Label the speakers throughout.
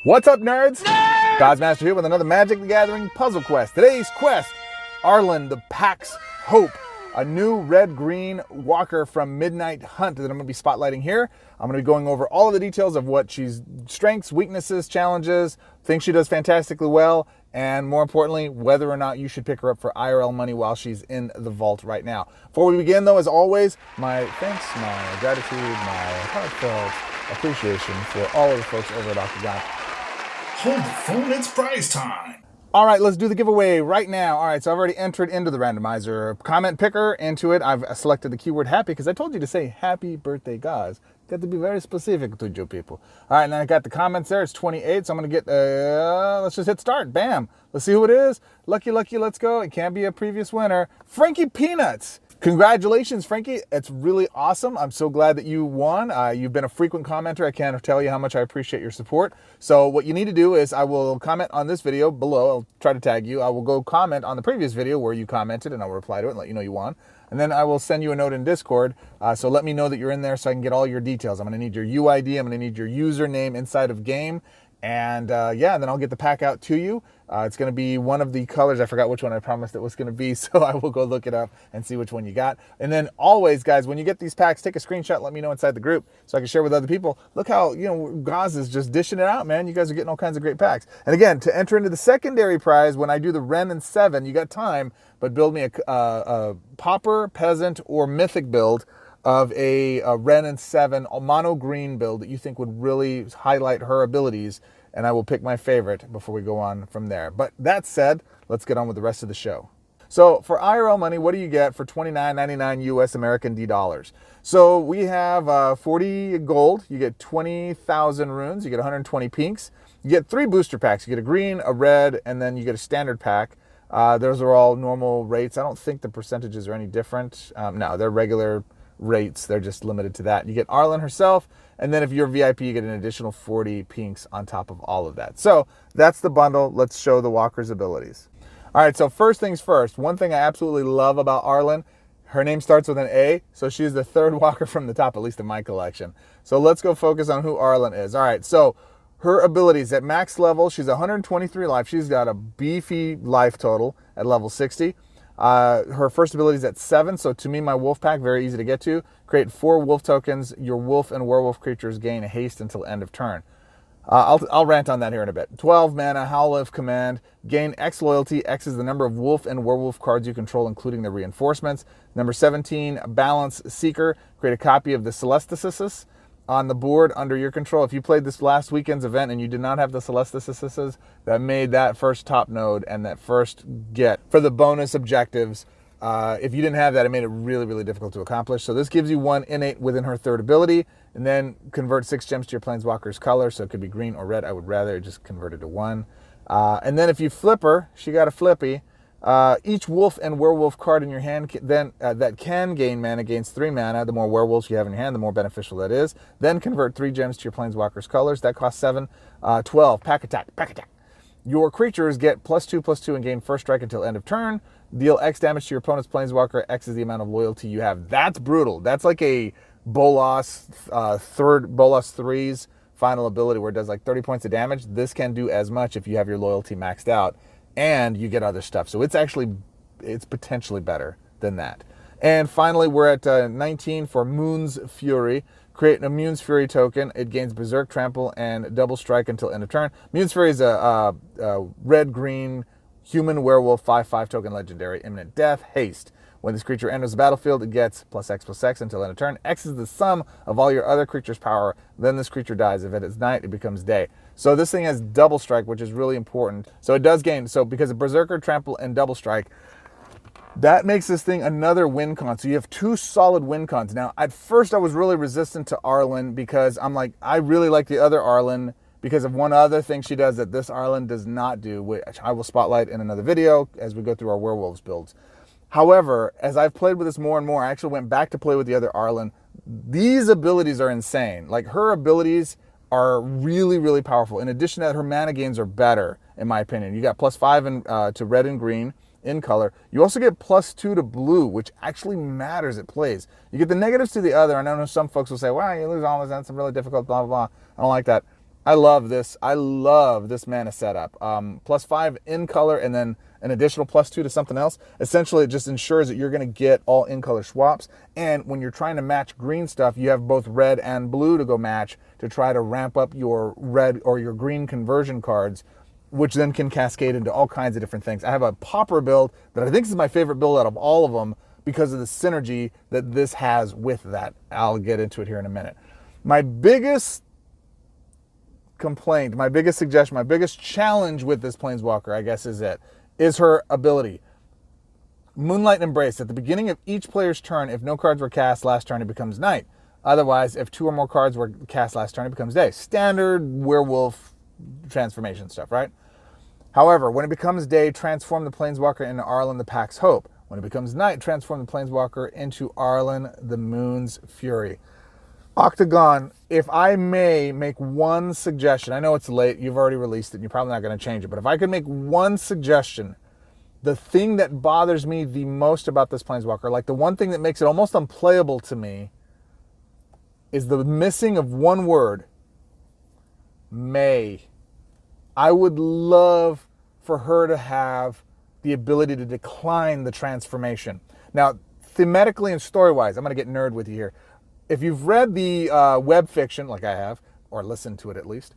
Speaker 1: What's up, nerds? Goz Master here with another Magic the Gathering puzzle quest. Today's quest, Arlinn, the Pack's Hope, a new red-green walker from Midnight Hunt that I'm going to be spotlighting here. I'm going to be going over all of the details of what she's strengths, weaknesses, challenges, things she does fantastically well, and more importantly, whether or not you should pick her up for IRL money while she's in the vault right now. Before we begin, though, as always, my thanks, my gratitude, my heartfelt appreciation for all of the folks over at Oktagon.
Speaker 2: Hold the phone, it's prize time.
Speaker 1: All right, let's do the giveaway right now. All right, so I've already entered into the randomizer. Comment picker into it. I've selected the keyword happy because I told you to say happy birthday, Goz. Got to be very specific to you people. All right, and I got the comments there. It's 28, so I'm going to get, let's just hit start. Bam. Let's see who it is. Lucky, let's go. It can't be a previous winner. Frankie Peanuts. Congratulations, Frankie. It's really awesome. I'm so glad that you won. You've been a frequent commenter. I can't tell you how much I appreciate your support. So what you need to do is I will comment on this video below. I'll try to tag you. I will go comment on the previous video where you commented, and I'll reply to it and let you know you won. And then I will send you a note in Discord. So let me know that you're in there so I can get all your details. I'm going to need your UID. I'm going to need your username inside of game. And yeah, and then I'll get the pack out to you. It's going to be one of the colors. I forgot which one I promised it was going to be, so I will go look it up and see which one you got. And then always, guys, when you get these packs, take a screenshot, let me know inside the group so I can share with other people. Look how, Goz is just dishing it out, man. You guys are getting all kinds of great packs. And again, to enter into the secondary prize, when I do the Ren and 7, you got time, but build me a Pauper, Peasant, or Mythic build of a Ren and 7 mono green build that you think would really highlight her abilities, and I will pick my favorite before we go on from there. But that said, let's get on with the rest of the show. So for IRL money, what do you get for $29.99 US American D dollars? So we have 40 gold, you get 20,000 runes, you get 120 pinks, you get 3 booster packs, you get a green, a red, and then you get a standard pack. Those are all normal rates. I don't think the percentages are any different. No, they're regular rates. They're just limited to that. You get Arlinn herself, and then if you're VIP, you get an additional 40 pinks on top of all of that. So that's the bundle. Let's show the walker's abilities. All right, so first things first, one thing I absolutely love about Arlinn, her name starts with an A, so she's the third walker from the top, at least in my collection. So let's go focus on who Arlinn is. All right, so her abilities at max level, she's 123 life. She's got a beefy life total at level 60. Her first ability is at 7, so to me, my wolf pack, very easy to get to. Create 4 wolf tokens. Your wolf and werewolf creatures gain haste until end of turn. I'll rant on that here in a bit. 12 mana, Howl of Command. Gain X loyalty. X is the number of wolf and werewolf cards you control, including the reinforcements. Number 17, Balance Seeker. Create a copy of the Celesticissus on the board under your control. If you played this last weekend's event and you did not have the Celesticissus, that made that first top node and that first get for the bonus objectives. If you didn't have that, it made it really, really difficult to accomplish. So this gives you 1 innate within her third ability, and then convert 6 gems to your Planeswalker's color. So it could be green or red. I would rather just convert it to 1. And then if you flip her, she got a flippy. Each wolf and werewolf card in your hand that can gain mana gains 3 mana. The more werewolves you have in your hand, the more beneficial that is. Then convert 3 gems to your Planeswalker's colors. That costs 7. 12, pack attack. Your creatures get +2/+2 and gain first strike until end of turn. Deal X damage to your opponent's Planeswalker. X is the amount of loyalty you have. That's brutal. That's like a Bolas, Bolas 3's final ability where it does like 30 points of damage. This can do as much if you have your loyalty maxed out and you get other stuff. So it's potentially better than that. And finally, we're at 19 for Moon's Fury. Create a Moon's Fury token. It gains Berserk, Trample, and Double Strike until end of turn. Moon's Fury is a red-green human werewolf 5/5 token legendary. Imminent death, haste. When this creature enters the battlefield, it gets +X/+X until end of turn. X is the sum of all your other creatures' power. Then this creature dies. If it is night, it becomes day. So this thing has Double Strike, which is really important. So it does gain. So because of Berserker, Trample, and Double Strike, that makes this thing another win con. So you have 2 solid win cons. Now, at first I was really resistant to Arlinn because I'm like, I really like the other Arlinn because of one other thing she does that this Arlinn does not do, which I will spotlight in another video as we go through our werewolves builds. However, as I've played with this more and more, I actually went back to play with the other Arlinn. These abilities are insane. Like, her abilities are really, really powerful. In addition to that, her mana gains are better, in my opinion. You got +5 to red and green in color. You also get +2 to blue, which actually matters at plays. You get the negatives to the other, and I know some folks will say, well, you lose all this, that's really difficult, blah, blah, blah. I don't like that. I love this. I love this mana setup. +5 in color and then an additional +2 to something else. Essentially, it just ensures that you're going to get all in color swaps. And when you're trying to match green stuff, you have both red and blue to go match to try to ramp up your red or your green conversion cards, which then can cascade into all kinds of different things. I have a Pauper build that I think is my favorite build out of all of them because of the synergy that this has with that. I'll get into it here in a minute. My biggest complaint, my biggest suggestion, my biggest challenge with this Planeswalker, I guess is her ability. Moonlight Embrace. At the beginning of each player's turn, if no cards were cast last turn, it becomes night. Otherwise, if 2 or more cards were cast last turn, it becomes day. Standard werewolf transformation stuff, right? However, when it becomes day, transform the Planeswalker into Arlinn the Pack's Hope. When it becomes night, transform the Planeswalker into Arlinn the Moon's Fury. Oktagon, if I may make one suggestion, I know it's late, you've already released it, and you're probably not going to change it, but if I could make one suggestion, the thing that bothers me the most about this Planeswalker, like the one thing that makes it almost unplayable to me, is the missing of one word, may. I would love for her to have the ability to decline the transformation. Now, thematically and story-wise, I'm going to get nerd with you here. If you've read the web fiction, like I have, or listened to it at least,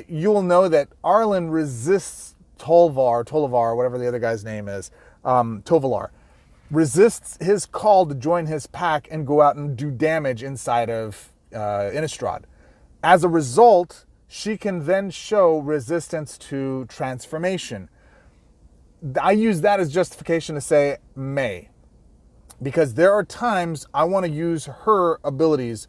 Speaker 1: you'll know that Arlinn resists Tovalar, whatever the other guy's name is, Tovalar, resists his call to join his pack and go out and do damage inside of Innistrad. As a result, she can then show resistance to transformation. I use that as justification to say may. Because there are times I want to use her abilities.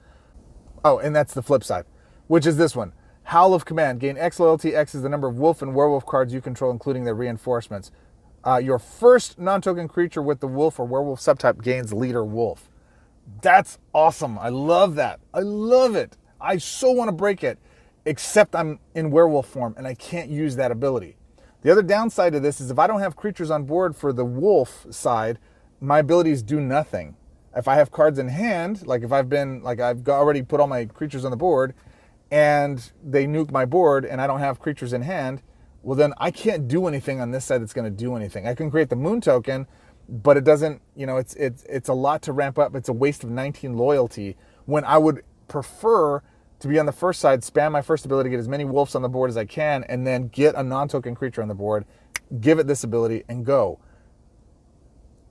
Speaker 1: Oh, and that's the flip side, which is this one. Howl of Command. Gain X loyalty. X is the number of wolf and werewolf cards you control, including their reinforcements. Your first non-token creature with the wolf or werewolf subtype gains leader wolf. That's awesome. I love that. I love it. I so want to break it, except I'm in werewolf form and I can't use that ability. The other downside of this is if I don't have creatures on board for the wolf side, my abilities do nothing. If I have cards in hand, like if I've already put all my creatures on the board and they nuke my board and I don't have creatures in hand, well then I can't do anything on this side that's going to do anything. I can create the moon token, but it doesn't, it's a lot to ramp up. It's a waste of 19 loyalty when I would prefer to be on the first side, spam my first ability, get as many wolves on the board as I can, and then get a non-token creature on the board, give it this ability, and go.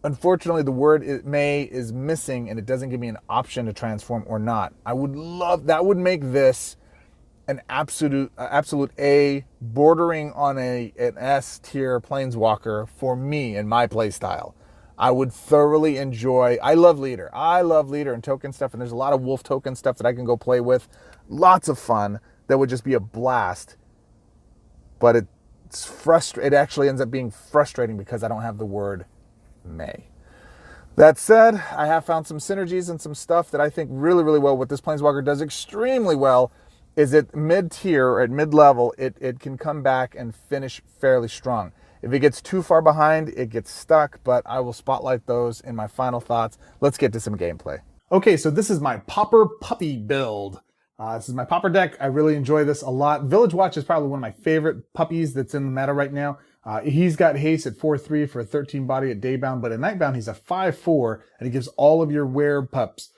Speaker 1: Unfortunately, the word may is missing, and it doesn't give me an option to transform or not. I would love, that would make this an absolute A, bordering on an S tier Planeswalker for me and my play style. I would thoroughly enjoy, I love leader and token stuff, and there's a lot of wolf token stuff that I can go play with. Lots of fun that would just be a blast, but it actually ends up being frustrating because I don't have the word may. That said, I have found some synergies and some stuff that I think really, really well. What this Planeswalker does extremely well is at mid-tier or at mid-level, it can come back and finish fairly strong. If it gets too far behind, it gets stuck, but I will spotlight those in my final thoughts. Let's get to some gameplay. Okay, so this is my Pauper Puppy build. This is my Pauper deck. I really enjoy this a lot. Village Watch is probably one of my favorite puppies that's in the meta right now. He's got haste at 4/3 for a 13 body at daybound, but at nightbound he's a 5/4, and he gives all of your were-pups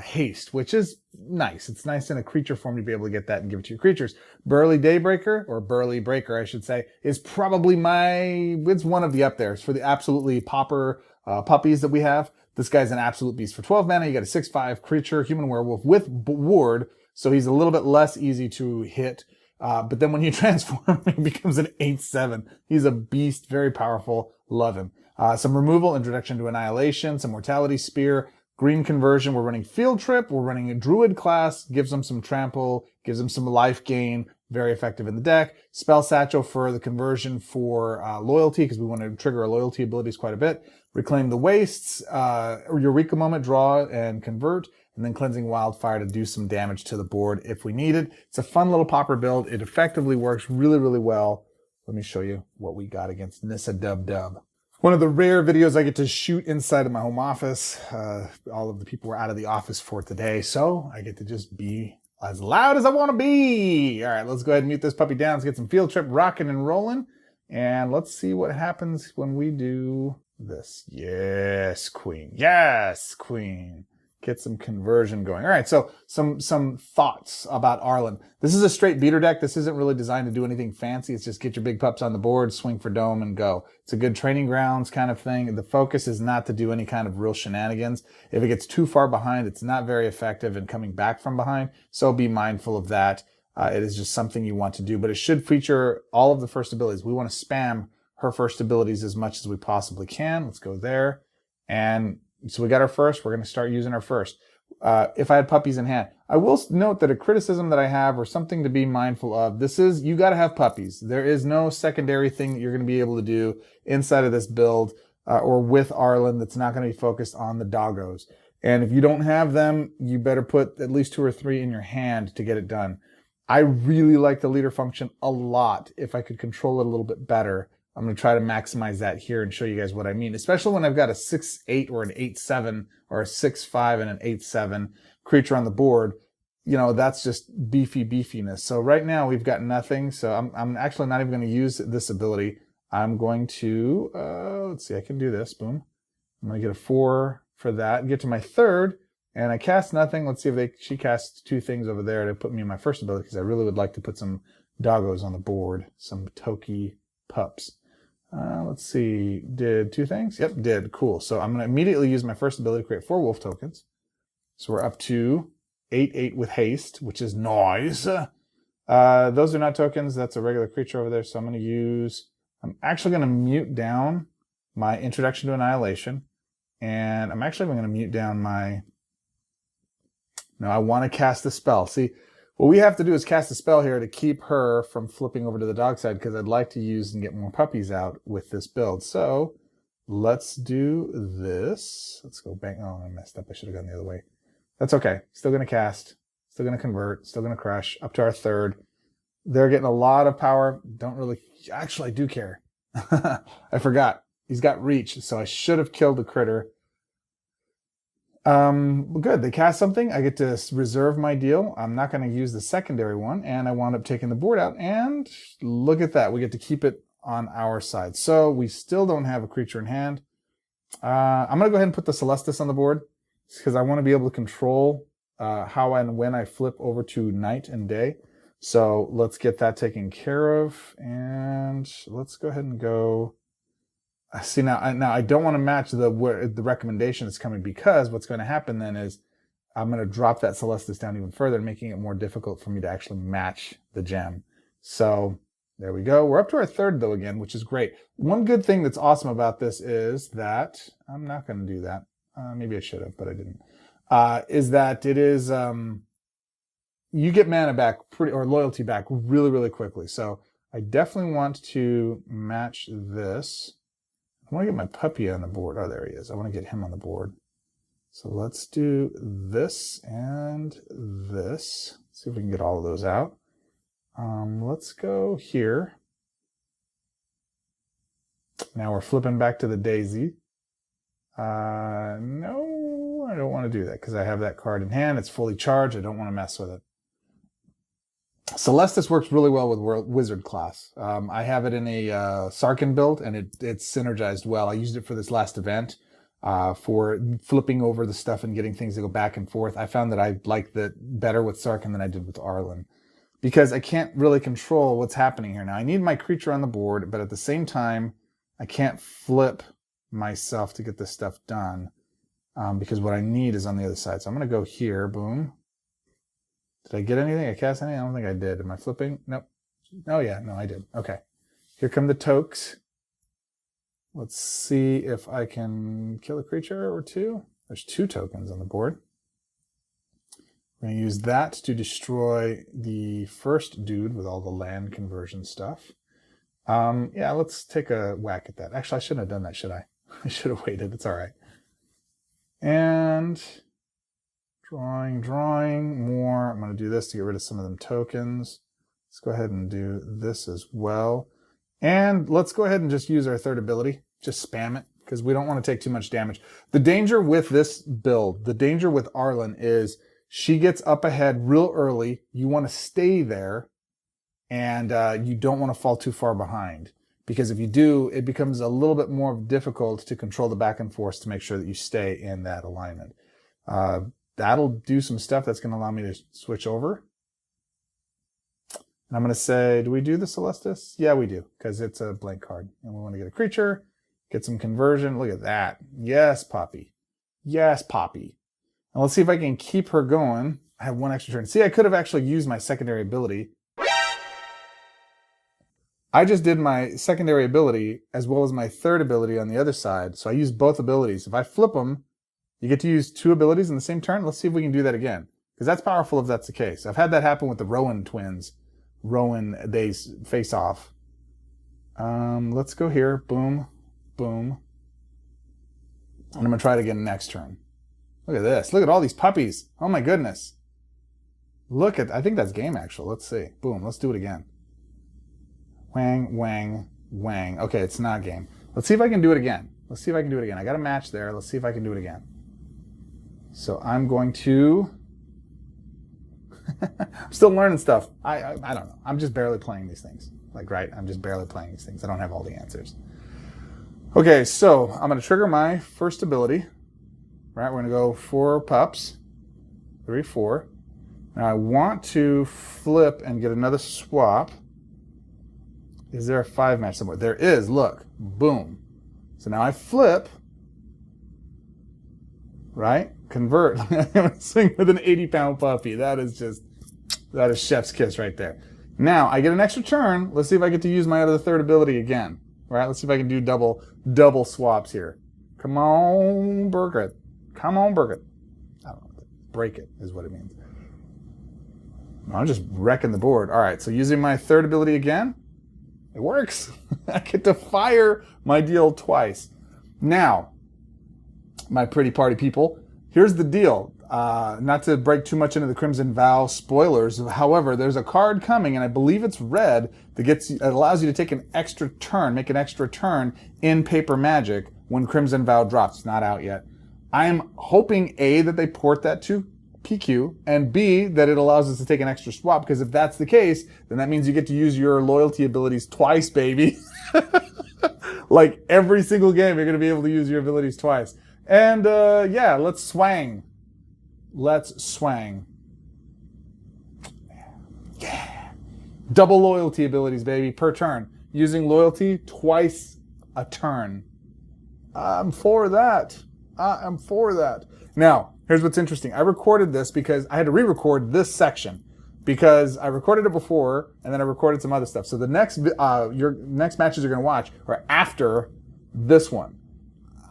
Speaker 1: haste, which is nice. It's nice in a creature form to be able to get that and give it to your creatures. Burly Daybreaker, or Burly Breaker I should say, is probably it's one of the up there. It's for the absolutely Pauper puppies that we have. This guy's an absolute beast. For 12 mana, you got a 6/5 creature, human werewolf with ward, so he's a little bit less easy to hit. But then when you transform, he becomes an 8/7. He's a beast, very powerful. Love him. Some removal, introduction to annihilation, some mortality spear, green conversion. We're running field trip. We're running a druid class, gives them some trample, gives them some life gain. Very effective in the deck. Spell satchel for the conversion for loyalty, because we want to trigger our loyalty abilities quite a bit. Reclaim the wastes, Eureka Moment, draw and convert, and then Cleansing Wildfire to do some damage to the board if we need it. It's a fun little Pauper build. It effectively works really, really well. Let me show you what we got against Nissa Dub Dub. One of the rare videos I get to shoot inside of my home office. All of the people were out of the office for today, so I get to just be as loud as I want to be. All right, let's go ahead and mute this puppy down. Let's get some field trip rocking and rolling. And let's see what happens when we do this. Yes, queen. Yes, queen. Get some conversion going. All right, so some thoughts about Arlinn. This is a straight beater deck. This isn't really designed to do anything fancy. It's just get your big pups on the board, swing for dome, and go. It's a good training grounds kind of thing. The focus is not to do any kind of real shenanigans. If it gets too far behind, it's not very effective in coming back from behind, so be mindful of that. It is just something you want to do, but it should feature all of the first abilities. We want to spam her first abilities as much as we possibly can. Let's go there. And so we got our first. We're going to start using our first. If I had puppies in hand, I will note that a criticism that I have, or something to be mindful of, this is, you got to have puppies. There is no secondary thing that you're going to be able to do inside of this build or with Arlinn that's not going to be focused on the doggos. And if you don't have them, you better put at least 2 or 3 in your hand to get it done. I really like the leader function a lot. If I could control it a little bit better, I'm going to try to maximize that here and show you guys what I mean, especially when I've got a 6/8 or an 8/7 or a 6/5 and an 8/7 creature on the board. You know, that's just beefiness. So right now we've got nothing. So I'm actually not even going to use this ability. I'm going to, let's see, I can do this. Boom. I'm going to get a 4 for that, get to my third. And I cast nothing. Let's see if she casts 2 things over there to put me in my first ability, because I really would like to put some doggos on the board, some Toki pups. Let's see, did 2 things? Yep, did. Cool. So I'm going to immediately use my first ability to create 4 wolf tokens. So we're up to 8/8 with haste, which is nice. Those are not tokens. That's a regular creature over there. So I'm actually going to mute down my Introduction to Annihilation. And I'm actually going to mute down my... No, I want to cast the spell. See, what we have to do is cast a spell here to keep her from flipping over to the dog side, because I'd like to use and get more puppies out with this build. So let's do this. Let's go bang. Oh, I messed up. I should have gone the other way. That's okay. Still going to cast. Still going to convert. Still going to crush. Up to our third. They're getting a lot of power. Don't really... Actually, I do care. I forgot. He's got reach, so I should have killed the critter. Good. They cast something. I get to reserve my deal. I'm not going to use the secondary one, and I wound up taking the board out, and look at that. We get to keep it on our side. So we still don't have a creature in hand. I'm going to go ahead and put the Celestis on the board, because I want to be able to control how and when I flip over to night and day. So let's get that taken care of, and let's go ahead and go... See, now I don't want to match the recommendation that's coming, because what's going to happen then is I'm going to drop that Celestis down even further, making it more difficult for me to actually match the gem. So there we go. We're up to our third, though, again, which is great. One good thing that's awesome about this is that I'm not going to do that. Maybe I should have, but I didn't. Is that it is you get mana back or loyalty back really, really quickly. So I definitely want to match this. I want to get my puppy on the board. Oh, there he is. I want to get him on the board. So let's do this and this. See if we can get all of those out. Let's go here. Now we're flipping back to the daisy. No, I don't want to do that, because I have that card in hand. It's fully charged. I don't want to mess with it. Celestis works really well with Wizard class. I have it in a Sarkhan build, and it's synergized well. I used it for this last event for flipping over the stuff and getting things to go back and forth. I found that I liked it better with Sarkhan than I did with Arlinn, because I can't really control what's happening here. Now, I need my creature on the board, but at the same time, I can't flip myself to get this stuff done, because what I need is on the other side. So I'm going to go here. Boom. Did I get anything? I cast anything? I don't think I did. Am I flipping? Nope. Oh, yeah. No, I did. Okay. Here come the tokes. Let's see if I can kill a creature or 2. There's 2 tokens on the board. We're going to use that to destroy the first dude with all the land conversion stuff. Yeah, let's take a whack at that. Actually, I shouldn't have done that, should I? I should have waited. It's all right. And... Drawing more. I'm going to do this to get rid of some of them tokens. Let's go ahead and do this as well. And let's go ahead and just use our third ability. Just spam it, because we don't want to take too much damage. The danger with this build, the danger with Arlinn is She gets up ahead real early. You want to stay there, and you don't want to fall too far behind. Because if you do, it becomes a little bit more difficult to control the back and forth to make sure that you stay in that alignment. That'll do some stuff that's going to allow me to switch over. And I'm going to say, do we do the Celestis? Yeah, we do, because it's a blank card. And we want to get a creature, get some conversion. Look at that. Yes, Poppy. Yes, Poppy. And let's see if I can keep her going. I have one extra turn. See, I could have actually used my secondary ability. I just did my secondary ability as well as my third ability on the other side. So I used both abilities. If I flip them, you get to use 2 abilities in the same turn. Let's see if we can do that again. Because that's powerful if that's the case. I've had that happen with the Rowan twins. Rowan, they face off. Let's go here. Boom. Boom. And I'm going to try it again next turn. Look at this. Look at all these puppies. Oh my goodness. Look at, I think that's game actual. Let's see. Boom. Let's do it again. Wang, wang, wang. Okay, it's not game. Let's see if I can do it again. Let's see if I can do it again. I got a match there. Let's see if I can do it again. So I'm going to... I'm still learning stuff. I don't know. I'm just barely playing these things. Like, right? I'm just barely playing these things. I don't have all the answers. Okay, so I'm going to trigger my first ability. Right? We're going to go 4 pups. 3, 4. Now I want to flip and get another swap. Is there a 5 match somewhere? There is. Look. Boom. So now I flip. Right? Convert. I'm going to swing with an 80-pound puppy. That is chef's kiss right there. Now I get an extra turn. Let's see if I get to use my other third ability again. All right? Let's see if I can do double swaps here. Come on, Burkett. Come on, Burkett. I don't know. Break it is what it means. I'm just wrecking the board. All right. So using my third ability again. It works. I get to fire my deal twice. Now, my pretty party people, here's the deal. Not to break too much into the Crimson Vow spoilers. However, there's a card coming, and I believe it's red, that allows you to take an extra turn, make an extra turn in Paper Magic when Crimson Vow drops. It's not out yet. I'm hoping, A, that they port that to PQ, and B, that it allows us to take an extra swap, because if that's the case, then that means you get to use your loyalty abilities twice, baby. Like every single game, you're going to be able to use your abilities twice. And yeah, let's swang. Let's swang. Yeah. Double loyalty abilities, baby, per turn. Using loyalty twice a turn. I'm for that. I am for that. Now, here's what's interesting. I recorded this because I had to re-record this section because I recorded it before and then I recorded some other stuff. So the next, your next matches you're going to watch are after this one.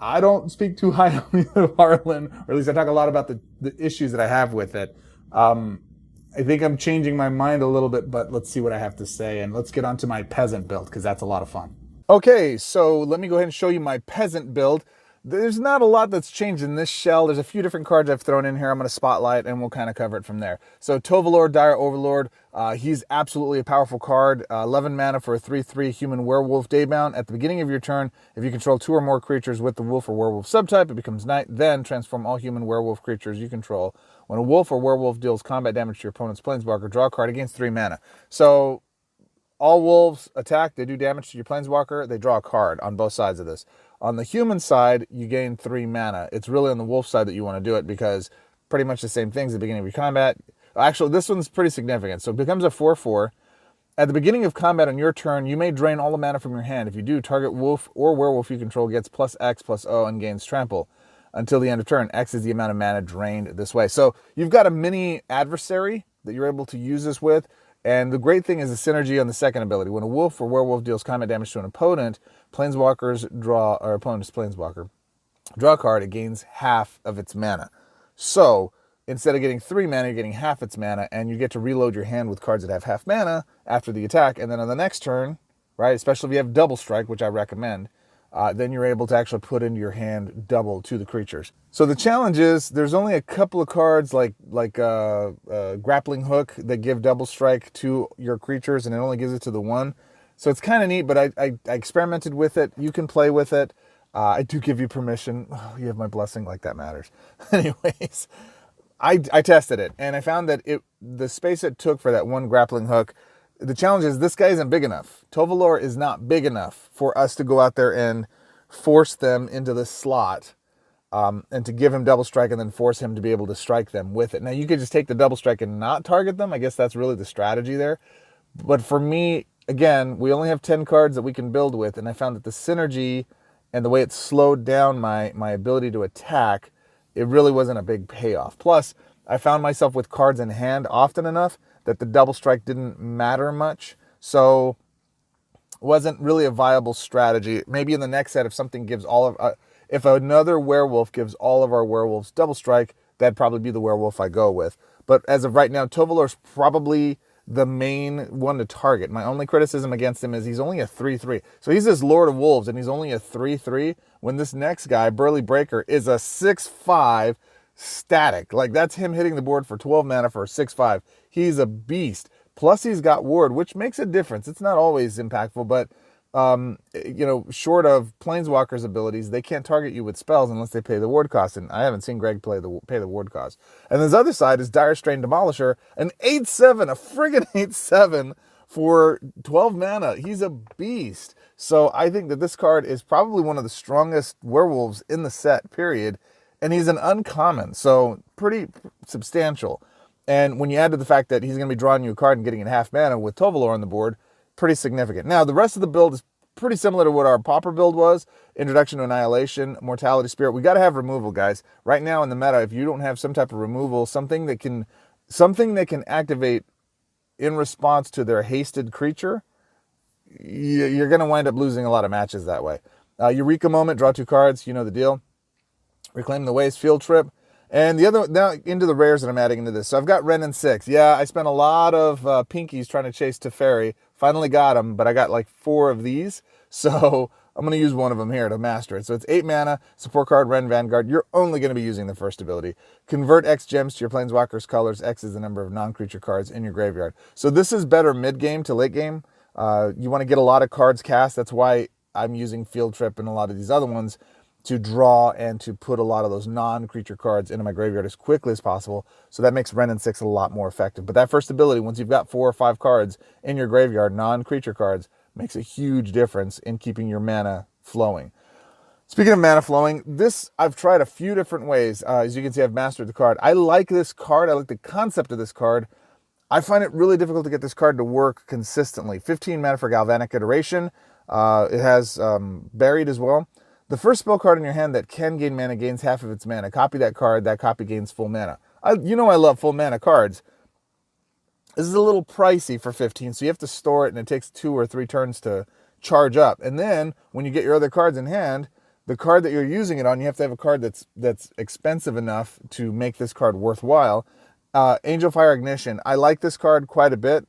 Speaker 1: I don't speak too highly of Arlinn, or at least I talk a lot about the issues that I have with it. I think I'm changing my mind a little bit, but let's see what I have to say. And let's get on to my Peasant build because that's a lot of fun. Okay, so let me go ahead and show you my Peasant build. There's not a lot that's changed in this shell. There's a few different cards I've thrown in here. I'm going to spotlight and we'll kind of cover it from there. So Tovalor, Dire Overlord, he's absolutely a powerful card. 11 mana for a 3/3 human werewolf daybound. At the beginning of your turn, if you control 2 or more creatures with the wolf or werewolf subtype, it becomes night. Then transform all human werewolf creatures you control. When a wolf or werewolf deals combat damage to your opponent's planeswalker, draw a card against 3 mana. So all wolves attack, they do damage to your planeswalker, they draw a card on both sides of this. On the human side, you gain 3 mana. It's really on the wolf side that you want to do it because pretty much the same things at the beginning of your combat. Actually, this one's pretty significant. So it becomes a 4/4. At the beginning of combat on your turn, you may drain all the mana from your hand. If you do, target wolf or werewolf you control gets +X/+O and gains trample. Until the end of turn, X is the amount of mana drained this way. So you've got a mini adversary that you're able to use this with. And the great thing is the synergy on the second ability. When a wolf or werewolf deals combat damage to an opponent, planeswalkers draw, or opponent's planeswalker, draw a card, it gains half of its mana. So instead of getting 3 mana, you're getting half its mana, and you get to reload your hand with cards that have half mana after the attack. And then on the next turn, right, especially if you have double strike, which I recommend, then you're able to actually put into your hand double to the creatures. So the challenge is there's only a couple of cards like Grappling Hook that give double strike to your creatures, and it only gives it to the one. So it's kind of neat, but I experimented with it. You can play with it. I do give you permission. Oh, you have my blessing, like that matters. Anyways, I tested it, and I found that the space it took for that one grappling hook, the challenge is this guy isn't big enough. Tovalor is not big enough for us to go out there and force them into this slot, and to give him double strike and then force him to be able to strike them with it. Now, you could just take the double strike and not target them. I guess that's really the strategy there. But for me, again, we only have 10 cards that we can build with, and I found that the synergy and the way it slowed down my ability to attack, it really wasn't a big payoff. Plus, I found myself with cards in hand often enough that the double strike didn't matter much. So it wasn't really a viable strategy. Maybe in the next set, if something gives all of... if another werewolf gives all of our werewolves double strike, that'd probably be the werewolf I go with. But as of right now, Tovalor's probably the main one to target. My only criticism against him is he's only a 3/3. So he's this Lord of Wolves, and he's only a 3/3, when this next guy, Burly Breaker, is a 6/5 static. Like, that's him hitting the board for 12 mana for a 6/5. He's a beast. Plus, he's got Ward, which makes a difference. It's not always impactful, but short of Planeswalker's abilities, they can't target you with spells unless they pay the ward cost. And I haven't seen Greg pay the ward cost. And this other side is Dire Strain Demolisher, an 8/7, a friggin' 8/7 for 12 mana. He's a beast. So I think that this card is probably one of the strongest werewolves in the set, period. And he's an uncommon, so pretty substantial. And when you add to the fact that he's going to be drawing you a card and getting it half mana with Tovalor on the board, pretty significant. Now, the rest of the build is pretty similar to what our Pauper build was. Introduction to Annihilation, Mortality Spirit. We got to have removal, guys. Right now in the meta, if you don't have some type of removal, something that can activate in response to their hasted creature, you're going to wind up losing a lot of matches that way. Eureka Moment, draw 2 cards. You know the deal. Reclaim the Waste, Field Trip. And the other, now into the rares that I'm adding into this. So I've got Wrenn and 6. Yeah, I spent a lot of pinkies trying to chase Teferi. Finally got them, but I got like 4 of these. So I'm going to use one of them here to master it. So it's 8 mana, support card, Wrenn Vanguard. You're only going to be using the first ability. Convert X gems to your Planeswalker's colors. X is the number of non-creature cards in your graveyard. So this is better mid-game to late game. You want to get a lot of cards cast. That's why I'm using Field Trip and a lot of these other ones to draw and to put a lot of those non-creature cards into my graveyard as quickly as possible. So that makes Wrenn and 6 a lot more effective. But that first ability, once you've got 4 or 5 cards in your graveyard, non-creature cards, makes a huge difference in keeping your mana flowing. Speaking of mana flowing, this I've tried a few different ways. As you can see, I've mastered the card. I like this card. I like the concept of this card. I find it really difficult to get this card to work consistently. 15 mana for Galvanic Iteration. It has Buried as well. The first spell card in your hand that can gain mana gains half of its mana. Copy that card. That copy gains full mana. I love full mana cards. This is a little pricey for 15, so you have to store it, and it takes 2 or 3 turns to charge up. And then, when you get your other cards in hand, the card that you're using it on, you have to have a card that's expensive enough to make this card worthwhile. Angel Fire Ignition. I like this card quite a bit.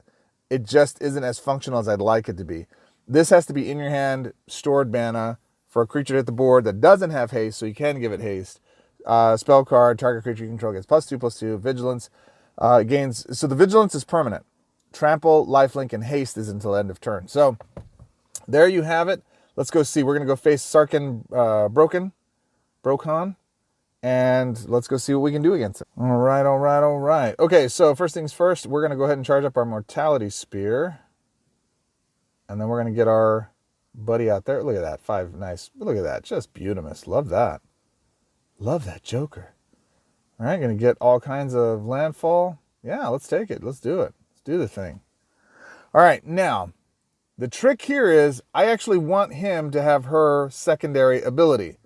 Speaker 1: It just isn't as functional as I'd like it to be. This has to be in your hand, stored mana, for a creature to hit the board that doesn't have haste, so you can give it haste. Spell card, target creature you control gets +2/+2. Vigilance gains. So the vigilance is permanent. Trample, lifelink, and haste is until end of turn. So there you have it. Let's go see. We're going to go face Sarkhan Brokhan, and let's go see what we can do against it. All right. Okay, so first things first, we're going to go ahead and charge up our Mortality Spear, and then we're going to get our buddy out there. Look at that. 5. Nice. Look at that. Just beautiful. Love that. Love that Joker. All right. Going to get all kinds of landfall. Yeah, let's take it. Let's do it. Let's do the thing. All right. Now, the trick here is I actually want him to have her secondary ability.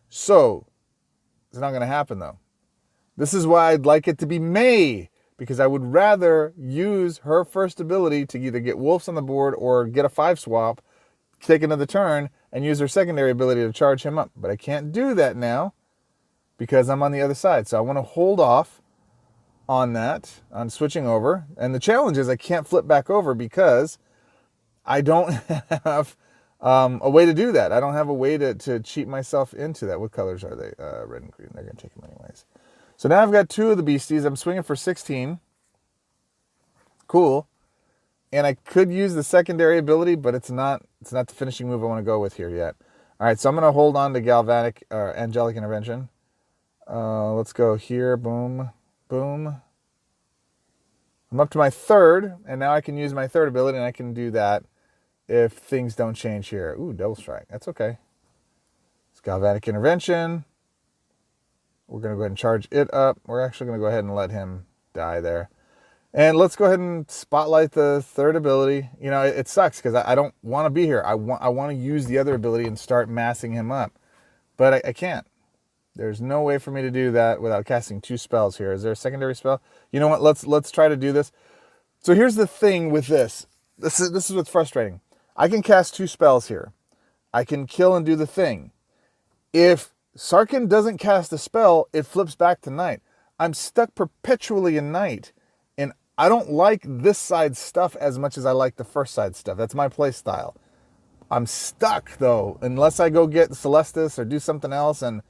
Speaker 1: So, it's not going to happen, though. This is why I'd like it to be May, because I would rather use her first ability to either get wolves on the board or get a 5 swap, take another turn, and use her secondary ability to charge him up. But I can't do that now because I'm on the other side. So I want to hold off on that, on switching over. And the challenge is I can't flip back over because I don't have a way to do that. I don't have a way to cheat myself into that. What colors are they? Red and green. They're going to take them anyways. So now I've got 2 of the beasties. I'm swinging for 16. Cool. And I could use the secondary ability, but it's not the finishing move I want to go with here yet. All right, so I'm going to hold on to Angelic Intervention. Let's go here. Boom. Boom. I'm up to my third, and now I can use my third ability, and I can do that if things don't change here. Ooh, double strike. That's okay. It's Galvanic Intervention. We're going to go ahead and charge it up. We're actually going to go ahead and let him die there. And let's go ahead and spotlight the third ability. You know, it sucks because I don't want to be here. I want to use the other ability and start massing him up. But I can't. There's no way for me to do that without casting 2 spells here. Is there a secondary spell? You know what? Let's try to do this. So here's the thing with this. This is what's frustrating. I can cast 2 spells here. I can kill and do the thing. If Sarkhan doesn't cast a spell, it flips back to night. I'm stuck perpetually in night. And I don't like this side stuff as much as I like the first side stuff. That's my play style. I'm stuck, though, unless I go get Celestis or do something else and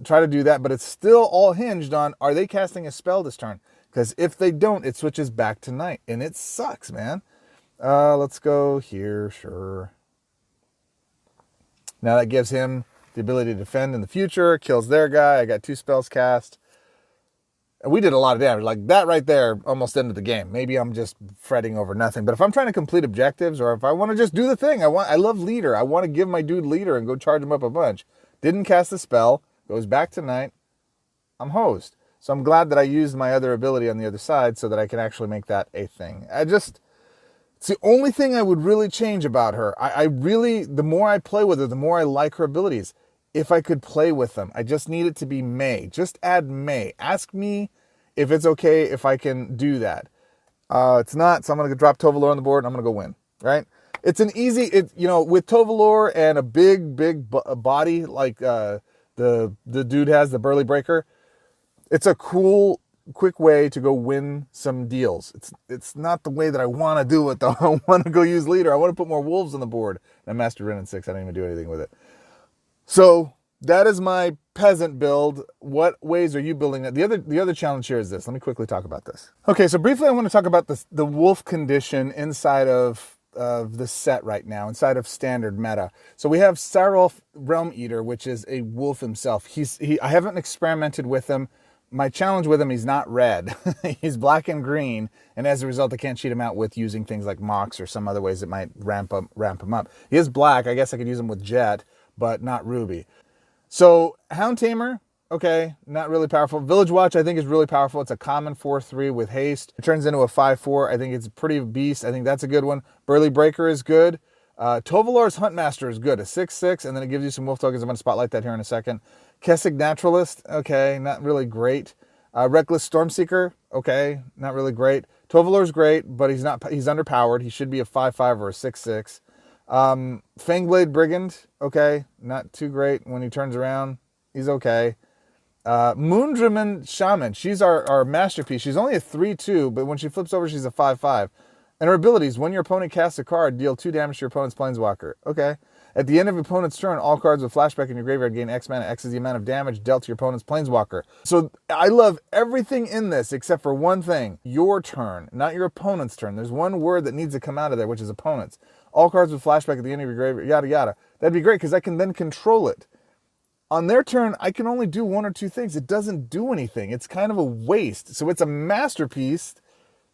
Speaker 1: try to do that. But it's still all hinged on, are they casting a spell this turn? Because if they don't, it switches back to night. And it sucks, man. Let's go here, sure. Now that gives him the ability to defend in the future. Kills their guy. I got 2 spells cast. And we did a lot of damage. Like that right there almost ended the game. Maybe I'm just fretting over nothing. But if I'm trying to complete objectives or if I want to just do the thing, I love leader. I want to give my dude leader and go charge him up a bunch. Didn't cast the spell. Goes back to night. I'm hosed. So I'm glad that I used my other ability on the other side so that I can actually make that a thing. It's the only thing I would really change about her. I really, the more I play with her, the more I like her abilities. If I could play with them, I just need it to be May. Just add May. Ask me if it's okay if I can do that. It's not, so I'm going to drop Tovalor on the board and I'm going to go win, right? It's an easy, with Tovalor and a big body like the dude has, the Burly Breaker, it's a cool, quick way to go win some deals. It's not the way that I want to do it, though. I want to go use leader. I want to put more wolves on the board. And I mastered Ren in 6. I didn't even do anything with it. So that is my peasant build. What ways are you building that? The other challenge here is this. Let me quickly talk about this. Okay, so briefly I want to talk about the wolf condition inside of the set right now, inside of standard meta. So we have Sarolf Realm Eater, which is a wolf himself. I haven't experimented with him. My challenge with him, he's not red. He's black and green, and as a result, I can't cheat him out with using things like Mox or some other ways that might ramp him up. He is black. I guess I could use him with Jet, but not Ruby. So Hound Tamer, okay, not really powerful. Village Watch, I think, is really powerful. It's a common 4/3 with haste. It turns into a 5/4. I think it's a pretty beast. I think that's a good one. Burly Breaker is good. Tovalor's Hunt Master is good, a 6/6, and then it gives you some wolf tokens. I'm going to spotlight that here in a second. Kessig Naturalist, okay, not really great. Reckless Stormseeker, okay, not really great. Tovalor's great, but he's underpowered. He should be a 5/5 or a 6/6. Fangblade Brigand, okay, not too great. When he turns around, he's okay. Moondrimmon Shaman, she's our masterpiece. She's only a 3/2, but when she flips over, she's a 5/5. And her abilities, when your opponent casts a card, deal 2 damage to your opponent's Planeswalker. Okay. At the end of your opponent's turn, all cards with flashback in your graveyard gain X mana. X is the amount of damage dealt to your opponent's Planeswalker. So I love everything in this except for one thing. Your turn, not your opponent's turn. There's one word that needs to come out of there, which is opponent's. All cards with flashback at the end of your graveyard, yada, yada. That'd be great because I can then control it. On their turn, I can only do 1 or 2 things. It doesn't do anything. It's kind of a waste. So it's a masterpiece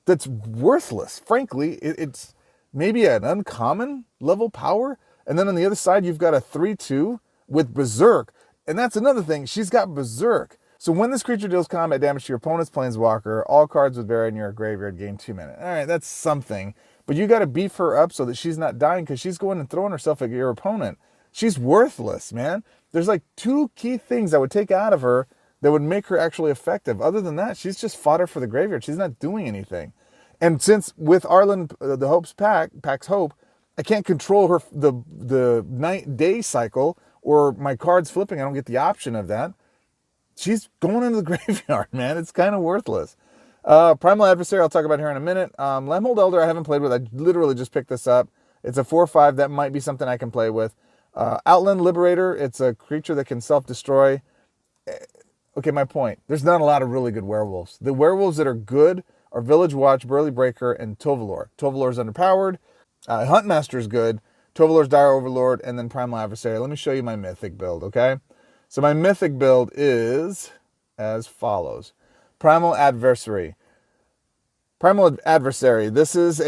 Speaker 1: that's worthless. Frankly, it's maybe an uncommon level power. And then on the other side, you've got a 3/2 with Berserk. And that's another thing. She's got Berserk. So when this creature deals combat damage to your opponent's Planeswalker, all cards with Vera in your graveyard gain 2 mana. All right, that's something. But you got to beef her up so that she's not dying because she's going and throwing herself at your opponent. She's worthless, man. There's like 2 key things I would take out of her that would make her actually effective. Other than that, she's just fodder for the graveyard. She's not doing anything. And since with Arlinn, the Hope's Pack's Hope, I can't control her the night-day cycle or my cards flipping. I don't get the option of that. She's going into the graveyard, man. It's kind of worthless. Primal Adversary, I'll talk about here in a minute. Lamhold Elder, I haven't played with. I literally just picked this up. It's a 4/5. That might be something I can play with. Outland Liberator, it's a creature that can self-destroy. Okay, my point. There's not a lot of really good werewolves. The werewolves that are good are Village Watch, Burly Breaker, and Tovalor. Tovalor's underpowered. Hunt Master's good. Tovalor's Dire Overlord, and then Primal Adversary. Let me show you my Mythic build, okay? So my Mythic build is as follows. Primal Adversary. Primal Adversary. This is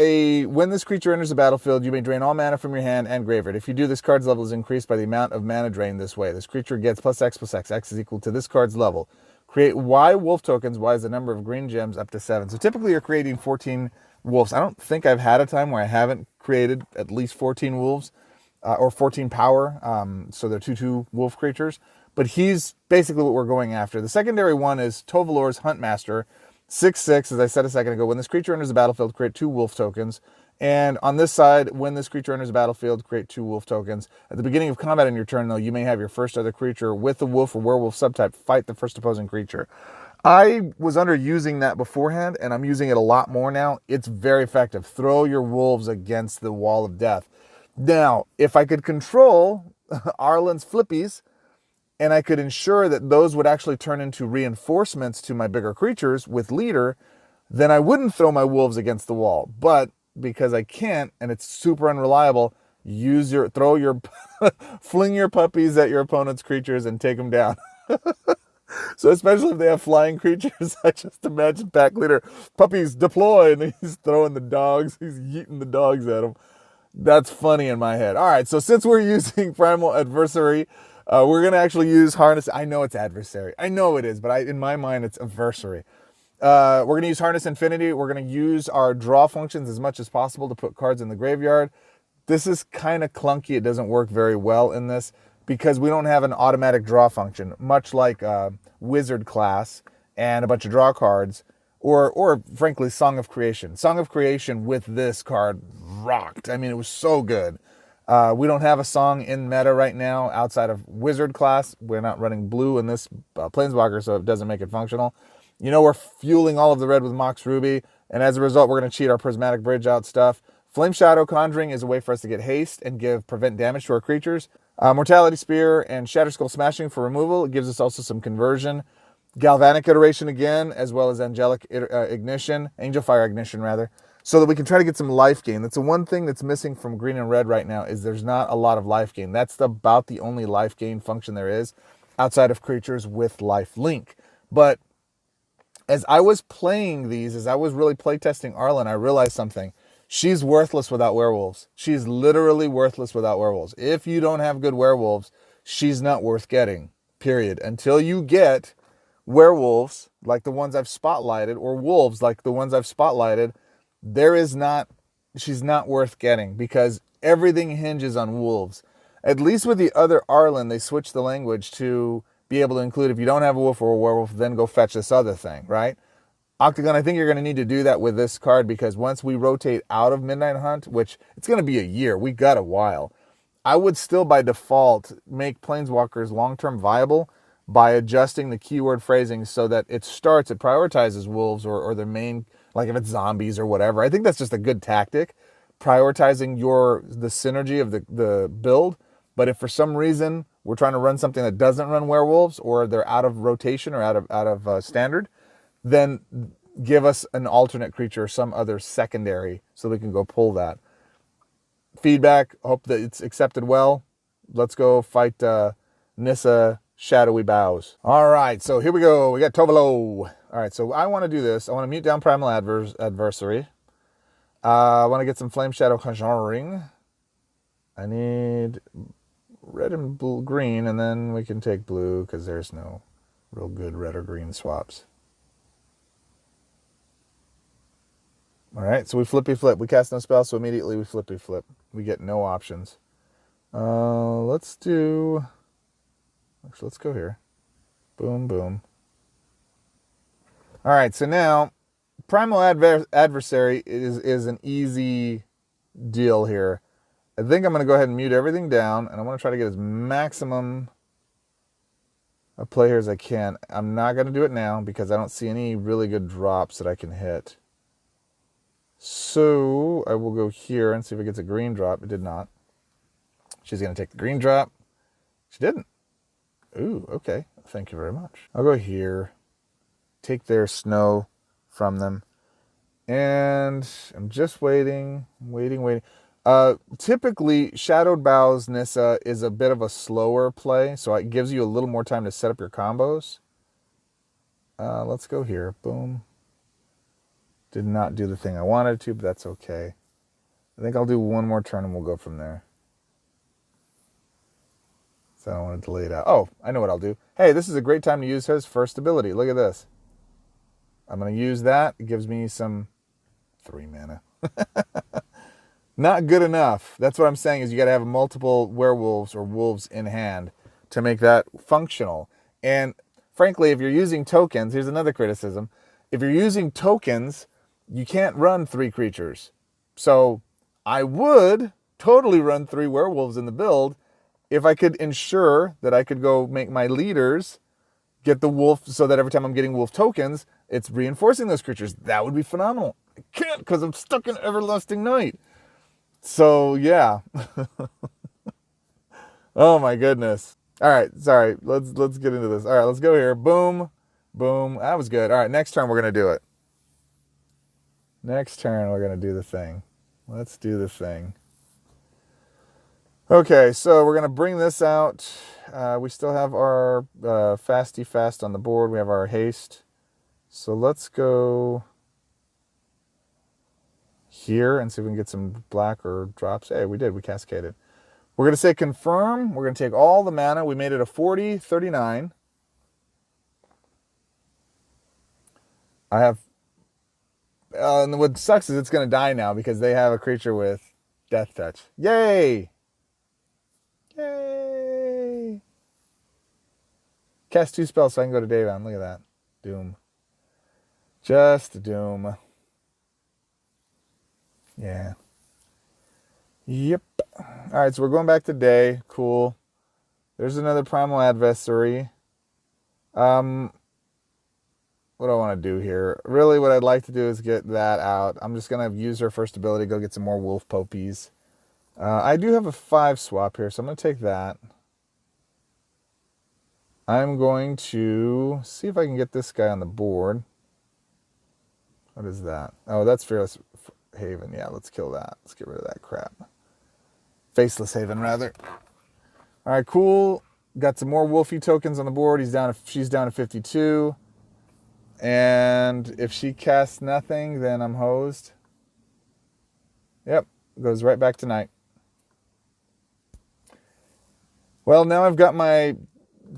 Speaker 1: when this creature enters the battlefield, you may drain all mana from your hand and graveyard. If you do, this card's level is increased by the amount of mana drained this way. This creature gets +X +X. X is equal to this card's level. Create Y wolf tokens. Y is the number of green gems up to 7. So typically you're creating 14 wolves. I don't think I've had a time where I haven't created at least 14 wolves or 14 power. So they're 2/2 wolf creatures. But he's basically what we're going after. The secondary one is Tovalor's Huntmaster. 6/6, as I said a second ago. When this creature enters the battlefield, create 2 wolf tokens. And on this side, when this creature enters the battlefield, create 2 wolf tokens. At the beginning of combat in your turn, though, you may have your first other creature with the wolf or werewolf subtype fight the first opposing creature. I was underusing that beforehand, and I'm using it a lot more now. It's very effective. Throw your wolves against the wall of death. Now, if I could control Arlinn's flippies, and I could ensure that those would actually turn into reinforcements to my bigger creatures with leader, then I wouldn't throw my wolves against the wall. But because I can't, and it's super unreliable, fling your puppies at your opponent's creatures and take them down. So especially if they have flying creatures, I just imagine pack leader, puppies deploy, and he's throwing the dogs, he's yeeting the dogs at them. That's funny in my head. All right, so since we're using Primal Adversary, we're going to actually use Harness. I know it's Adversary. I know it is, but in my mind, it's Adversary. We're going to use Harness Infinity. We're going to use our draw functions as much as possible to put cards in the graveyard. This is kind of clunky. It doesn't work very well in this because we don't have an automatic draw function, much like Wizard class and a bunch of draw cards, or frankly, Song of Creation. Song of Creation with this card rocked. I mean, it was so good. We don't have a song in meta right now outside of Wizard class. We're not running blue in this Planeswalker, so it doesn't make it functional. You know, we're fueling all of the red with Mox Ruby, and as a result, we're going to cheat our Prismatic Bridge out stuff. Flame Shadow Conjuring is a way for us to get haste and prevent damage to our creatures. Mortality Spear and Shatter Skull Smashing for removal. It gives us also some conversion. Galvanic Iteration again, as well as Angelic Ignition, Angel Fire Ignition rather, so that we can try to get some life gain. That's the one thing that's missing from green and red right now is there's not a lot of life gain. That's about the only life gain function there is outside of creatures with life link. But as I was playing these, as I was really playtesting Arlinn, I realized something. She's worthless without werewolves. She's literally worthless without werewolves. If you don't have good werewolves, she's not worth getting, period. Until you get werewolves like the ones I've spotlighted, or wolves like the ones I've spotlighted, she's not worth getting because everything hinges on wolves. At least with the other Arlinn, they switched the language to be able to include, if you don't have a wolf or a werewolf, then go fetch this other thing, right? Oktagon, I think you're going to need to do that with this card because once we rotate out of Midnight Hunt, which it's going to be a year, we got a while, I would still by default make Planeswalkers long-term viable by adjusting the keyword phrasing so that it prioritizes wolves or their main, like if it's zombies or whatever. I think that's just a good tactic, prioritizing the synergy of the build. But if for some reason we're trying to run something that doesn't run werewolves, or they're out of rotation or out of standard, then give us an alternate creature or some other secondary so we can go pull that. Feedback, hope that it's accepted well. Let's go fight Nissa Shadowy Bows. All right, so here we go. We got Tovalo. All right, so I want to do this. I want to mute down Primal Adversary. I want to get some Flame Shadow Conjuring. I need red and blue, green, and then we can take blue because there's no real good red or green swaps. All right, so we flippy flip. We cast no spell, so immediately we flippy flip. We get no options. Let's go here. Boom, boom. All right, so now Primal Adversary is an easy deal here. I think I'm going to go ahead and mute everything down, and I want to try to get as maximum of play here as I can. I'm not going to do it now because I don't see any really good drops that I can hit. So I will go here and see if it gets a green drop. It did not. She's going to take the green drop. She didn't. Ooh, okay. Thank you very much. I'll go here, take their snow from them, and I'm just waiting. Typically, Shadowed Bows Nissa is a bit of a slower play, so it gives you a little more time to set up your combos. Let's go here. Boom. Did not do the thing I wanted to, but that's okay. I think I'll do one more turn and we'll go from there. So I don't want to delay it out. Oh, I know what I'll do. Hey, this is a great time to use his first ability. Look at this. I'm going to use that. It gives me some 3 mana. Not good enough. That's what I'm saying is you got to have multiple werewolves or wolves in hand to make that functional. And frankly, if you're using tokens, here's another criticism. If you're using tokens, you can't run 3 creatures. So I would totally run 3 werewolves in the build if I could ensure that I could go make my leaders get the wolf so that every time I'm getting wolf tokens, it's reinforcing those creatures. That would be phenomenal. I can't because I'm stuck in Everlasting Night. So, yeah. Oh, my goodness. All right, sorry. Let's get into this. All right, let's go here. Boom, boom. That was good. All right, next turn we're going to do it. Next turn we're going to do the thing. Let's do the thing. Okay, so we're going to bring this out. We still have our Fasty Fast on the board. We have our Haste. So let's go here and see if we can get some black or drops. Hey, we did. We cascaded. We're going to say confirm. We're going to take all the mana. We made it a 40-39. I have... and what sucks is it's going to die now because they have a creature with Death Touch. Yay! Yay! Cast 2 spells so I can go to Dagon. Look at that. Doom. Just Doom. Yeah. Yep. Alright, so we're going back to day. Cool. There's another Primal Adversary. What do I want to do here? Really, what I'd like to do is get that out. I'm just going to use her first ability, go get some more Wolf Popies. I do have a 5 swap here, so I'm going to take that. I'm going to see if I can get this guy on the board. What is that? Oh, that's Fearless Haven. Yeah, let's kill that. Let's get rid of that crap. Faceless Haven, rather. All right, cool. Got some more Wolfie tokens on the board. She's down to 52. And if she casts nothing, then I'm hosed. Yep, goes right back to night. Well, now I've got my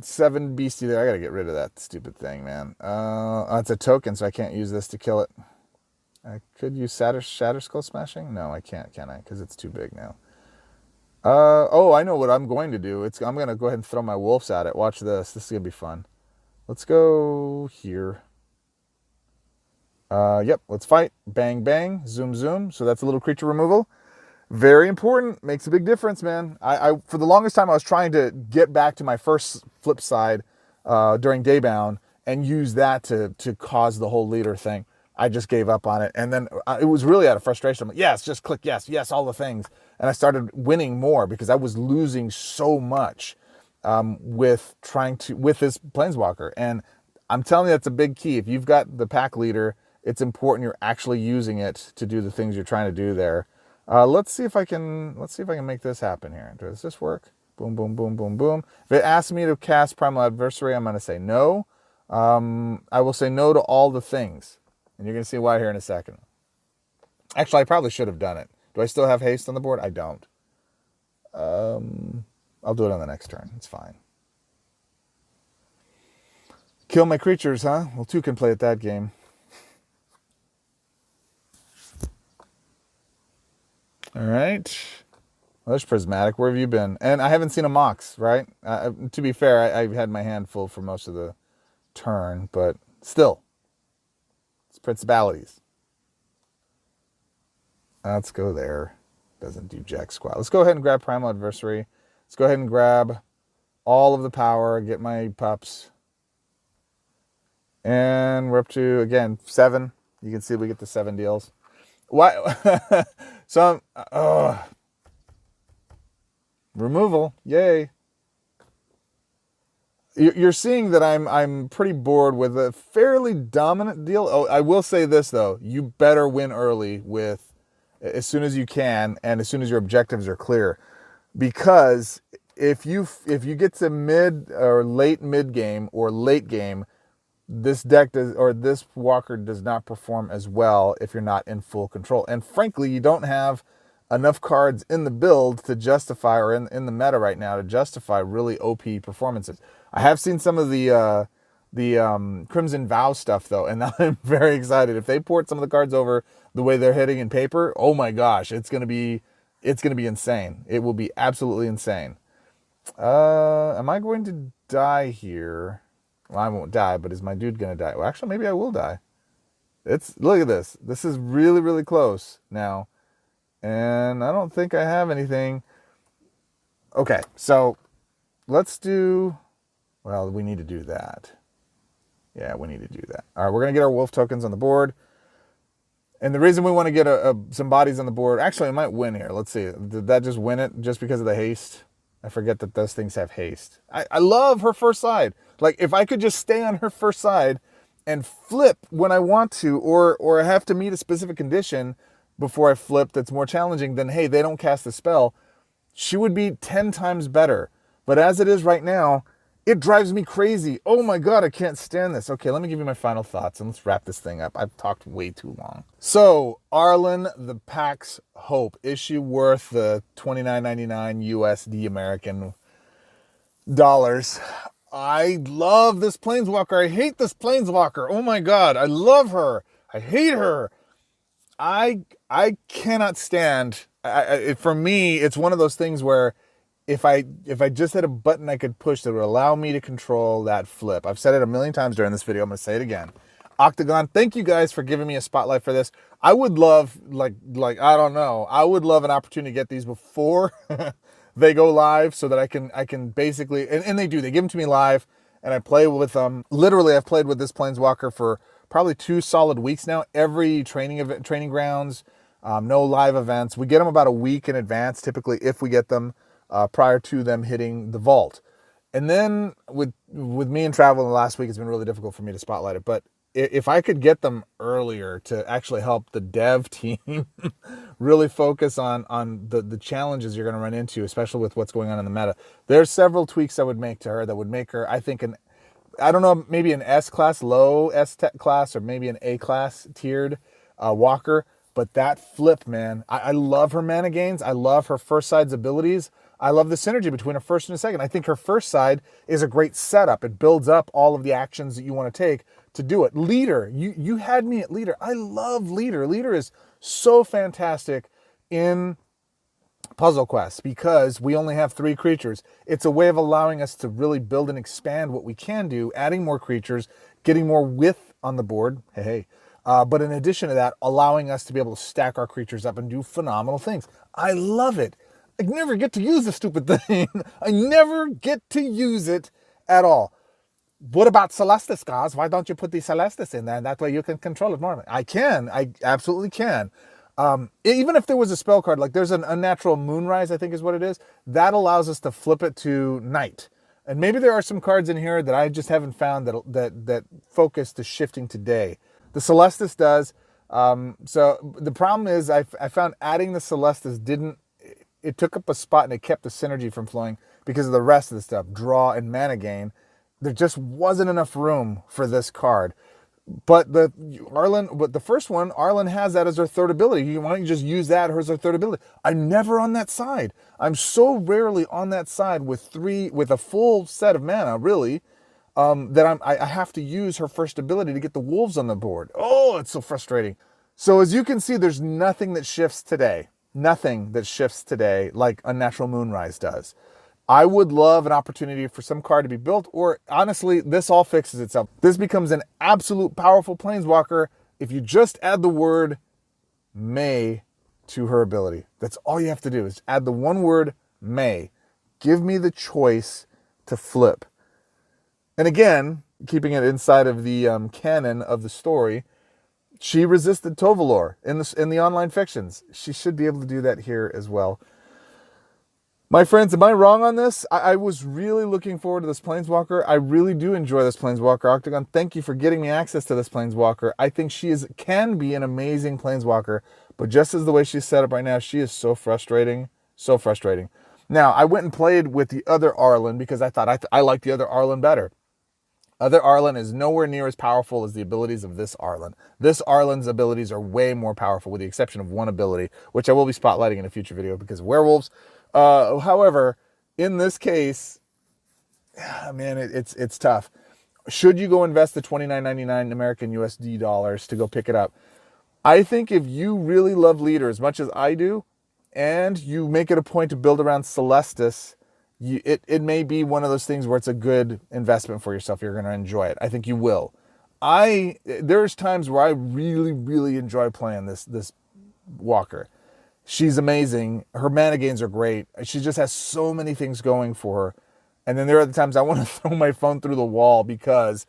Speaker 1: 7 beastie there. I gotta get rid of that stupid thing, man. It's a token, so I can't use this to kill it. I could use Shatter Skull Smashing? No, I can't, can I? Because it's too big now. Oh, I know what I'm going to do. I'm going to go ahead and throw my wolves at it. Watch this. This is going to be fun. Let's go here. Yep, let's fight. Bang, bang. Zoom, zoom. So that's a little creature removal. Very important. Makes a big difference, man. I for the longest time, I was trying to get back to my first flip side during Daybound and use that to cause the whole leader thing. I just gave up on it. And then it was really out of frustration. I'm like, yes, just click yes, yes, all the things. And I started winning more because I was losing so much with this Planeswalker. And I'm telling you, that's a big key. If you've got the pack leader, it's important you're actually using it to do the things you're trying to do there. Let's see if I can make this happen here. Does this work? Boom, boom, boom, boom, boom. If it asks me to cast Primal Adversary, I'm going to say no. I will say no to all the things. And you're going to see why here in a second. Actually, I probably should have done it. Do I still have haste on the board? I don't. I'll do it on the next turn. It's fine. Kill my creatures, huh? Well, 2 can play at that game. All right. Well, there's Prismatic. Where have you been? And I haven't seen a Mox, right? To be fair, I've had my hand full for most of the turn, but still. It's Principalities. Let's go there. Doesn't do jack squat. Let's go ahead and grab Primal Adversary. Let's go ahead and grab all of the power, get my pups. And we're up to, again, 7. You can see we get the 7 deals. Why? So, removal. Yay. You're seeing that I'm pretty bored with a fairly dominant deal. Oh, I will say this, though. You better win early with as soon as you can and as soon as your objectives are clear. Because if you get to mid or late mid game or late game this deck does, or this walker does not perform as well if you're not in full control. And frankly, you don't have enough cards in the build to justify, or in the meta right now to justify really OP performances. I have seen some of the Crimson Vow stuff though, and I'm very excited. If they port some of the cards over the way they're hitting in paper, oh my gosh, it's gonna be insane. It will be absolutely insane. Am I going to die here? Well, I won't die, but is my dude gonna die? Well, actually, maybe I will die. Look at this. This is really, really close now. And I don't think I have anything. Okay, so let's do, well, we need to do that. Yeah, we need to do that. All right, we're going to get our wolf tokens on the board. And the reason we want to get some bodies on the board, actually, I might win here. Let's see. Did that just win it just because of the haste? I forget that those things have haste. I love her first side. Like, if I could just stay on her first side and flip when I want to, or I have to meet a specific condition before I flip that's more challenging, then hey, they don't cast the spell, she would be 10 times better. But as it is right now, it drives me crazy. Oh my God, I can't stand this. Okay, let me give you my final thoughts and let's wrap this thing up. I've talked way too long. So, Arlinn, the Pack's Hope, issue worth the $29.99 USD American dollars. I love this Planeswalker. I hate this Planeswalker. Oh my God, I love her. I hate her. I cannot stand. For me, it's one of those things where if I just had a button I could push that would allow me to control that flip. I've said it a million times during this video. I'm going to say it again. Oktagon, thank you guys for giving me a spotlight for this. I would love, like I don't know, I would love an opportunity to get these before they go live so that I can basically, and they do, they give them to me live and I play with them. Literally, I've played with this Planeswalker for probably 2 solid weeks now. Every training grounds, no live events. We get them about a week in advance, typically, if we get them prior to them hitting the vault. And then with me and travel in the last week, it's been really difficult for me to spotlight it. But if I could get them earlier to actually help the dev team really focus on the challenges you're going to run into, especially with what's going on in the meta, there's several tweaks I would make to her that would make her, I think, I don't know, maybe an S class, low S class, or maybe an A class tiered walker. But that flip, man, I love her mana gains. I love her first side's abilities. I love the synergy between her first and her second. I think her first side is a great setup. It builds up all of the actions that you want to take to do it. Leader, you had me at leader. I love leader. Leader is so fantastic in Puzzle Quest because we only have 3 creatures. It's a way of allowing us to really build and expand what we can do, adding more creatures, getting more width on the board. Hey. But in addition to that, allowing us to be able to stack our creatures up and do phenomenal things. I love it. I never get to use the stupid thing. I never get to use it at all. What about Celestis, guys? Why don't you put the Celestis in there? And that way you can control it more. I can. I absolutely can. Even if there was a spell card, like there's an Unnatural Moonrise, I think is what it is, that allows us to flip it to night. And maybe there are some cards in here that I just haven't found that focus to shifting to day. The Celestis does. So the problem is I found adding the Celestis it took up a spot and it kept the synergy from flowing because of the rest of the stuff, draw and mana gain. There just wasn't enough room for this card. But the first one, Arlinn has that as her third ability. Why don't you just use that as her third ability? I'm never on that side. I'm so rarely on that side with a full set of mana, really, that I have to use her first ability to get the wolves on the board. Oh, it's so frustrating. So as you can see, there's nothing that shifts today. Nothing that shifts today like Unnatural Moonrise does. I would love an opportunity for some card to be built, or honestly, this all fixes itself. This becomes an absolute powerful Planeswalker if you just add the word may to her ability. That's all you have to do is add the one word may. Give me the choice to flip. And again, keeping it inside of the canon of the story, she resisted Tovalor in the online fictions. She should be able to do that here as well. My friends, am I wrong on this? I was really looking forward to this Planeswalker. I really do enjoy this Planeswalker. Octagon, thank you for getting me access to this Planeswalker. I think she can be an amazing Planeswalker, but just as the way she's set up right now, she is so frustrating. So frustrating. Now, I went and played with the other Arlinn because I thought I liked the other Arlinn better. Other Arlinn is nowhere near as powerful as the abilities of this Arlinn. This Arlinn's abilities are way more powerful, with the exception of one ability, which I will be spotlighting in a future video because of werewolves. However, in this case, man, it's tough. Should you go invest the $29.99 American USD dollars to go pick it up? I think if you really love Leader as much as I do, and you make it a point to build around Celestis, it may be one of those things where it's a good investment for yourself. You're going to enjoy it. I think you will. There's times where I really, really enjoy playing this Walker. She's amazing. Her mana gains are great. She just has so many things going for her. And then there are the times I want to throw my phone through the wall because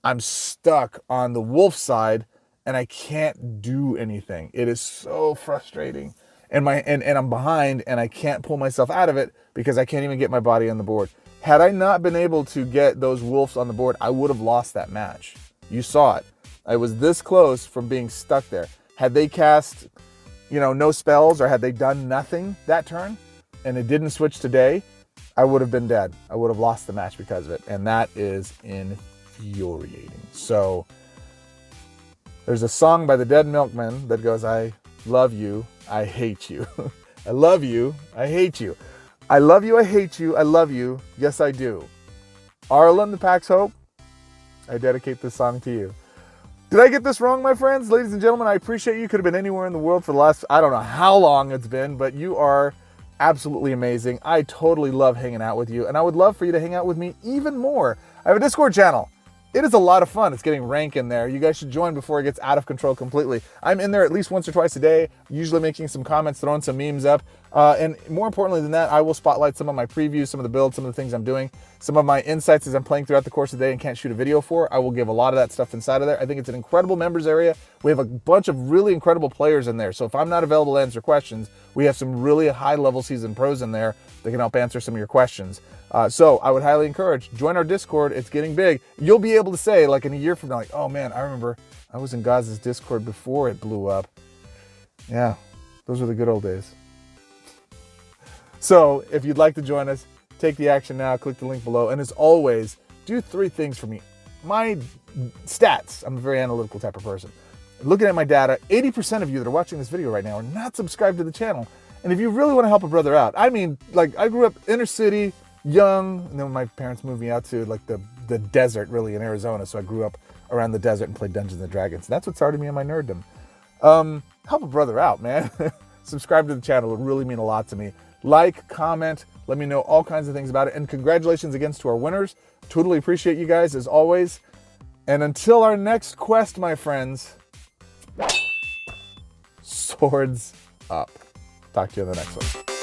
Speaker 1: I'm stuck on the wolf side and I can't do anything. It is so frustrating. And I'm behind and I can't pull myself out of it because I can't even get my body on the board. Had I not been able to get those wolves on the board, I would have lost that match. You saw it. I was this close from being stuck there. Had they cast, no spells, or had they done nothing that turn and it didn't switch to day, I would have been dead. I would have lost the match because of it. And that is infuriating. So there's a song by the Dead Milkmen that goes, I love you, I hate you. I love you, I hate you. I love you, I hate you, I love you, yes I do. Arlinn, the Pack's Hope, I dedicate this song to you. Did I get this wrong, my friends? Ladies and gentlemen, I appreciate you. Could have been anywhere in the world for the last, I don't know how long it's been, but you are absolutely amazing. I totally love hanging out with you, and I would love for you to hang out with me even more. I have a Discord channel. It is a lot of fun. It's getting rank in there. You guys should join before it gets out of control completely. I'm in there at least once or twice a day, usually making some comments, throwing some memes up. And more importantly than that, I will spotlight some of my previews, some of the builds, some of the things I'm doing, some of my insights as I'm playing throughout the course of the day and can't shoot a video for. I will give a lot of that stuff inside of there. I think it's an incredible members area. We have a bunch of really incredible players in there. So if I'm not available to answer questions, we have some really high-level seasoned pros in there that can help answer some of your questions. So I would highly encourage, join our Discord. It's getting big. You'll be able to say, like in a year from now, like, oh man, I remember I was in Goz's Discord before it blew up. Yeah, those were the good old days. So if you'd like to join us, take the action now, click the link below. And as always, do 3 things for me. My stats, I'm a very analytical type of person. Looking at my data, 80% of you that are watching this video right now are not subscribed to the channel. And if you really want to help a brother out, I mean, like I grew up inner city, young, and then my parents moved me out to like the desert really in Arizona. So I grew up around the desert and played Dungeons and Dragons. And that's what started me on my nerddom. Help a brother out, man. Subscribe to the channel. It would really mean a lot to me. Like, comment, let me know all kinds of things about it. And congratulations again to our winners. Totally appreciate you guys as always. And until our next quest, my friends, swords up. Talk to you in the next one.